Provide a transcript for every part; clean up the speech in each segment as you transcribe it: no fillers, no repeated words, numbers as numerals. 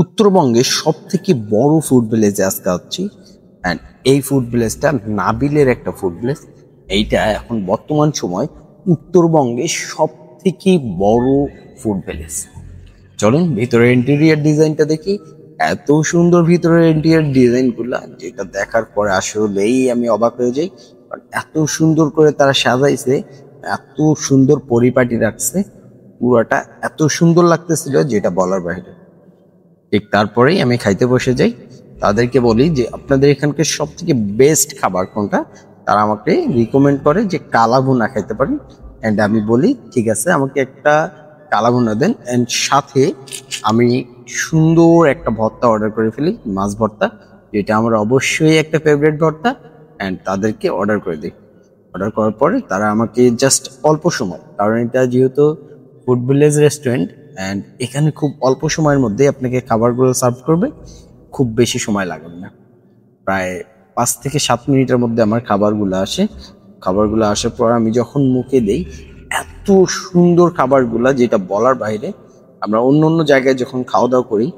উত্তরবঙ্গের সব থেকে বড় ফুড ভিলেজে আজকে আছি। অ্যান্ড এই ফুড ভিলেজটা নাবিলের একটা ফুড ভিলেজ। এইটা এখন বর্তমান সময় উত্তরবঙ্গের সব থেকে বড় ফুড ভিলেজ। চলুন ভিতরের ইন্টেরিয়ার ডিজাইনটা দেখি। এত সুন্দর ভিতরের ইন্টেরিয়ার ডিজাইনগুলা, যেটা দেখার পরে আসলেই আমি অবাক হয়ে যাই। কারণ এত সুন্দর করে তারা সাজাইছে, এত সুন্দর পরিপাটি রাখছে, পুরাটা এত সুন্দর লাগতেছিল যেটা বলার বাইরে। ঠিক তারপরেই আমি খাইতে বসে যাই। তাদেরকে বলি যে আপনাদের এখানকার সব থেকে বেস্ট খাবার কোনটা। তারা আমাকে রিকমেন্ড করে যে কালা ভুনা খাইতে পারেন। অ্যান্ড আমি বলি ঠিক আছে, আমাকে একটা কালা ভুনা দেন, অ্যান্ড সাথে আমি সুন্দর একটা ভর্তা অর্ডার করে ফেলি, মাছ ভর্তা, যেটা আমার অবশ্যই একটা ফেভারিট ভর্তা। অ্যান্ড তাদেরকে অর্ডার করে দিই। অর্ডার করার পরে তারা আমাকে জাস্ট অল্প সময়, কারণ এটা যেহেতু ফুড ভিলেজ রেস্টুরেন্ট অ্যান্ড এখানে খুব অল্প সময়ের মধ্যে আপনাকে খাবারগুলো সার্ভ করবে, খুব বেশি সময় লাগবে না। প্রায় 5 থেকে 7 মিনিটের মধ্যে আমার খাবারগুলো আসে। খাবারগুলো আসার পর আমি যখন মুখে দেই, এত সুন্দর খাবারগুলা যেটা বলার বাইরে। আমরা অন্য অন্য জায়গায় যখন খাওয়া দাওয়া করি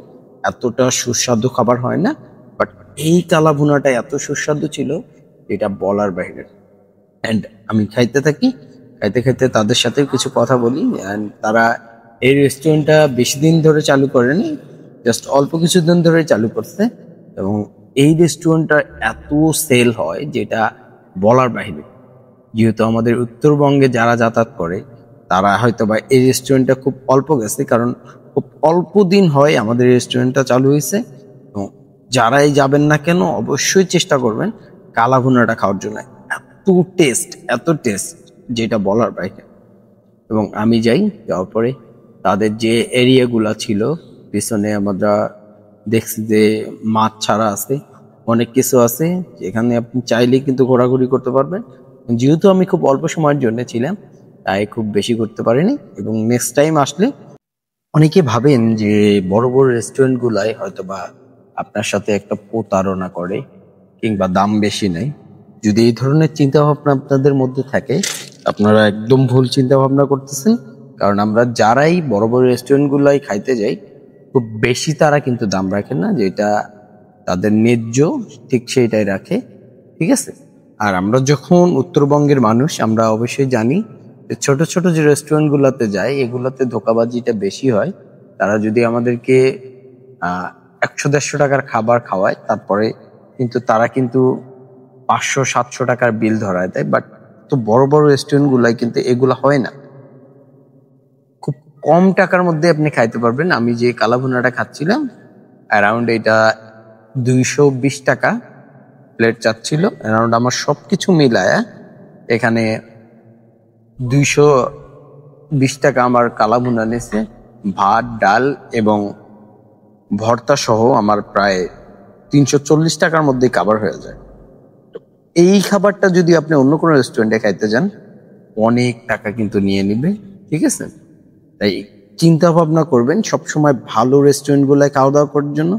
এতটা সুস্বাদু খাবার হয় না, বাট এই কালা ভুনাটা এত সুস্বাদু ছিল যেটা বলার বাইরে। অ্যান্ড আমি খাইতে থাকি, খাইতে খাইতে তাদের সাথেও কিছু কথা বলি। অ্যান্ড তারা এই রেস্টুরেন্টটা বেশি দিন ধরে চালু করেনি, জাস্ট অল্প কিছুদিন ধরে চালু করছে। এবং এই রেস্টুরেন্টটা এত সেল হয় যেটা বলার বাইরে। যেহেতু আমাদের উত্তরবঙ্গে যারা যাতায়াত করে তারা হয়তো বা এই রেস্টুরেন্টটা খুব অল্প গেছে, কারণ খুব অল্প দিন হয় আমাদের রেস্টুরেন্টটা চালু হয়েছে। এবং যারাই যাবেন না কেন অবশ্যই চেষ্টা করবেন কালা ভুনাটা খাওয়ার জন্য। এত টেস্ট যেটা বলার বাইরে। এবং আমি যাওয়ার পরে তাদের যে এরিয়াগুলা ছিল পিছনে আমরা দেখছি যে মাছ ছাড়া আছে, অনেক কিছু আছে যেখানে আপনি চাইলে কিন্তু ঘোরাঘুরি করতে পারবেন। যেহেতু আমি খুব অল্প সময়ের জন্য ছিলাম তাই খুব বেশি করতে পারিনি। এবং নেক্সট টাইম আসলে, অনেকে ভাবেন যে বড় বড় রেস্টুরেন্ট গুলাই হয়তো বা আপনার সাথে একটা প্রতারণা করে কিংবা দাম বেশি নেয়। যদি এই ধরনের চিন্তা ভাবনা আপনাদের মধ্যে থাকে, আপনারা একদম ভুল চিন্তা ভাবনা করতেছেন। কারণ আমরা যারাই বড় বড় রেস্টুরেন্ট গুলাই খাইতে যাই, খুব বেশি তারা কিন্তু দাম রাখেন না, যেটা তাদের ন্যায্য ঠিক সেইটাই রাখে। ঠিক আছে। আর আমরা যখন উত্তরবঙ্গের মানুষ, আমরা অবশ্যই জানি যে ছোট ছোট যে রেস্টুরেন্ট গুলাতে যাই এগুলাতে ধোঁকাবাজিটা বেশি হয়। তারা যদি আমাদেরকে 100-150 টাকার খাবার খাওয়ায়, তারপরে কিন্তু তারা কিন্তু 500-700 টাকার বিল ধরায় দেয়। বাট তো বড় বড় রেস্টুরেন্ট গুলাই কিন্তু এগুলা হয় না, খুব কম টাকার মধ্যে আপনি খাইতে পারবেন। আমি যে কালা ভুনাটা খাচ্ছিলাম অ্যারাউন্ড এটা 220 টাকা প্লেট চাচ্ছিল। অ্যারাউন্ড আমার সবকিছু মিলায় এখানে 220 টাকা আমার কালা ভুনা নিয়েছে। ভাত, ডাল এবং ভর্তা সহ আমার প্রায় 340 টাকার মধ্যে কাভার হয়ে যায়। এই খাবারটা যদি আপনি অন্য কোনো রেস্টুরেন্টে খাইতে যান, অনেক টাকা কিন্তু নিয়ে নিবে। ঠিক আছে। তাই চিন্তা ভাবনা করবেন সবসময় ভালো রেস্টুরেন্ট গুলায় খাওয়া দাওয়া করার জন্য,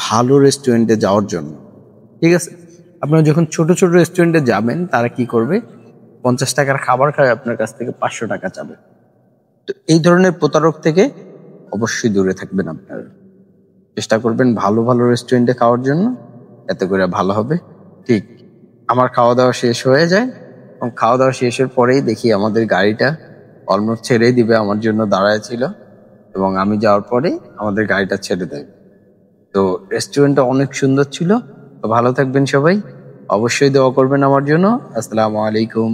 ভালো রেস্টুরেন্টে যাওয়ার জন্য। ঠিক আছে। আপনারা যখন ছোট ছোট রেস্টুরেন্টে যাবেন, তারা কি করবে, 50 টাকার খাবার খায় আপনার কাছ থেকে 500 টাকা চাবে। তো এই ধরনের প্রতারক থেকে অবশ্যই দূরে থাকবেন। আপনারা চেষ্টা করবেন ভালো ভালো রেস্টুরেন্টে খাওয়ার জন্য, এতে করে ভালো হবে। ঠিক আমার খাওয়া দাওয়া শেষ হয়ে যায়, এবং খাওয়া দাওয়া শেষের পরেই দেখি আমাদের গাড়িটা অলমোস্ট ছেড়েই দিবে, আমার জন্য দাঁড়ায় ছিল। এবং আমি যাওয়ার পরে আমাদের গাড়িটা ছেড়ে দেয়। তো রেস্টুরেন্টটা অনেক সুন্দর ছিল। তো ভালো থাকবেন সবাই, অবশ্যই দোয়া করবেন আমার জন্য। আসসালামু আলাইকুম।